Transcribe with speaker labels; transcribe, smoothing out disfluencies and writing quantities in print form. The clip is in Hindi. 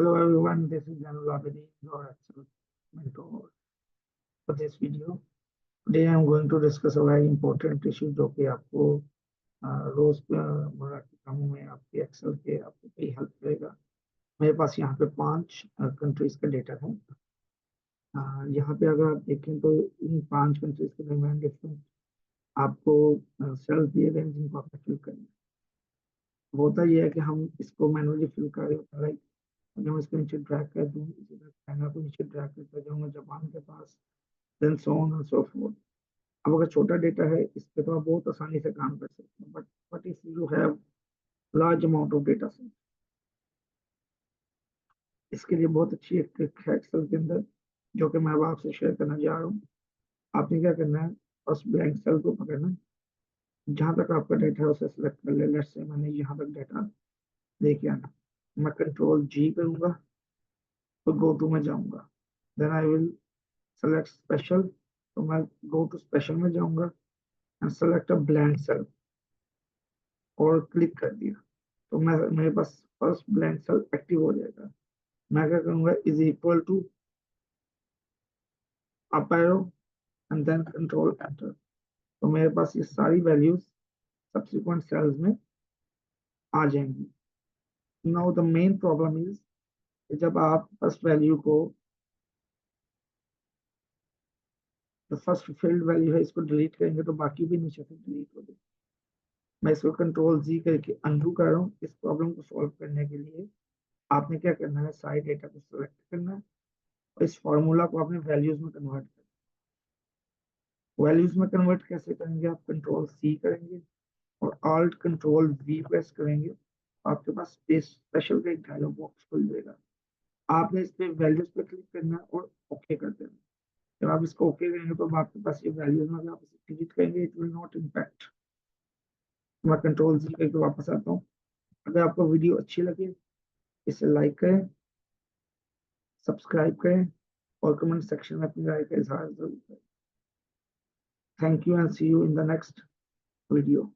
Speaker 1: Hello everyone, this is Janul Abedi, your Excel mentor. For this video, today I am going to discuss a very important issue जो कि आपको रोज मर्रा के कामों में आपके एक्सेल के आपको कई हेल्प करेगा। मेरे पास यहाँ पे 5 कंट्रीज का डेटा है। यहाँ पे अगर आप देखें तो इन 5 कंट्रीज के दरमियान डिफरेंट आपको सेल्स दिए गए हैं जिनको आपको फिल करना है। होता यह है कि हम इसको मैनुअली फिल कर रहे होते हैं। अगर मैं इसको नीचे ड्रैग कर दूँ, इसी तरह चाइना को नीचे ड्रैग करता जाऊँगा जापान के पास, then so on and so forth. अब अगर छोटा डेटा है इस पे तो आप बहुत आसानी से काम कर सकते हैं, but if you have large amount of data set, इसके लिए बहुत अच्छी एक ट्रिक है एक्सेल के अंदर जो कि मैं अब आपसे शेयर करना जा रहा हूँ। आपने क्या करना है, फर्स्ट ब्लैंक सेल को पकड़ना है, जहां तक आपका डेटा है उसे सिलेक्ट कर ले। लेट्स से मैंने यहाँ तक डेटा लेके आना, मैं कंट्रोल जी करूंगा तो गो टू में जाऊंगा, then I will select special, तो मैं गो टू स्पेशल में जाऊंगा and select a blank cell और क्लिक कर दिया तो मैं मेरे पास फर्स्ट ब्लैंक सेल एक्टिव हो जाएगा। मैं क्या करूंगा, is equal to up arrow and then control enter, तो मेरे पास ये सारी वैल्यूज सब्सिक्वेंट सेल्स में आ जाएंगी। Now the main problem is जब आप फर्स्ट वैल्यू को, जो फर्स्ट फील्ड वैल्यू है इसको डिलीट करेंगे तो बाकी भी नीचे से डिलीट हो जाएगी। मैं इसको कंट्रोल जी करके अनडू कर रहा हूँ। इस प्रॉब्लम को सॉल्व करने के लिए आपने क्या करना है, सारे डेटा को सिलेक्ट करना है और इस फॉर्मूला को आपने वैल्यूज में कन्वर्ट करना है। वैल्यूज में कन्वर्ट कैसे करेंगे, आप कंट्रोल सी करेंगे और ऑल्ट कंट्रोल वी प्रेस करेंगे, आपके पास स्पेशल का एक डायलॉग बॉक्स खुल जाएगा। आपने इस पे वैल्यूज पे क्लिक करना है और ओके कर देना। जब आप इसको ओके करेंगे तो आपके पास ये वैल्यूज में आप इसे डिलीट करेंगे, इट विल नॉट इम्पैक्ट। मैं कंट्रोल जी करके वापस आता हूँ। अगर आपको वीडियो अच्छी लगे इसे लाइक करें, सब्सक्राइब करें और कमेंट सेक्शन में अपनी राय का इजहार जरूर करें। Thank you and see you in the next video.